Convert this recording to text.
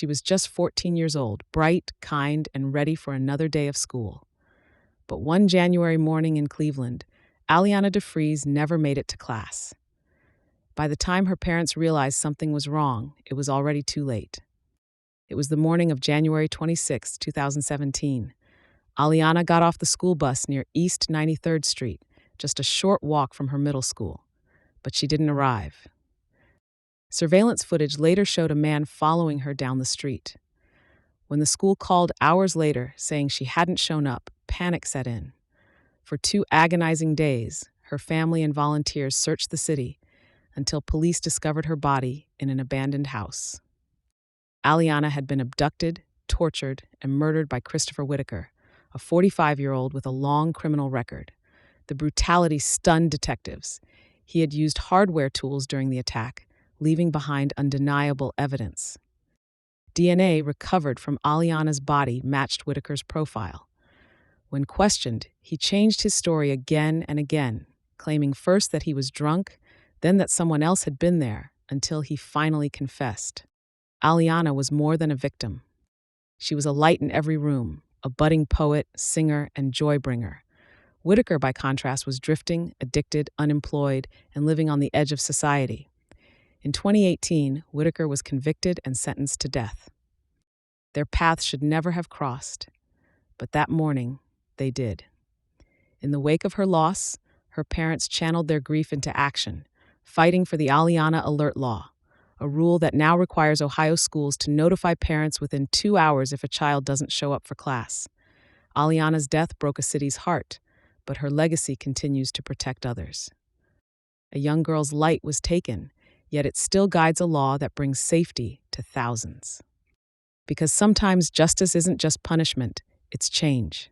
She was just 14 years old, bright, kind, and ready for another day of school. But one January morning in Cleveland, Aliana DeFries never made it to class. By the time her parents realized something was wrong, it was already too late. It was the morning of January 26, 2017. Aliana got off the school bus near East 93rd Street, just a short walk from her middle school. But she didn't arrive. Surveillance footage later showed a man following her down the street. When the school called hours later saying she hadn't shown up, panic set in. For 2 agonizing days, her family and volunteers searched the city until police discovered her body in an abandoned house. Aliana had been abducted, tortured, and murdered by Christopher Whitaker, a 45-year-old with a long criminal record. The brutality stunned detectives. He had used hardware tools during the attack, leaving behind undeniable evidence. DNA recovered from Aliana's body matched Whitaker's profile. When questioned, he changed his story again and again, claiming first that he was drunk, then that someone else had been there, until he finally confessed. Aliana was more than a victim. She was a light in every room, a budding poet, singer, and joy-bringer. Whitaker, by contrast, was drifting, addicted, unemployed, and living on the edge of society. In 2018, Whitaker was convicted and sentenced to death. Their paths should never have crossed, but that morning, they did. In the wake of her loss, her parents channeled their grief into action, fighting for the Aliana Alert Law, a rule that now requires Ohio schools to notify parents within 2 hours if a child doesn't show up for class. Aliana's death broke a city's heart, but her legacy continues to protect others. A young girl's light was taken, yet it still guides a law that brings safety to thousands. Because sometimes justice isn't just punishment, it's change.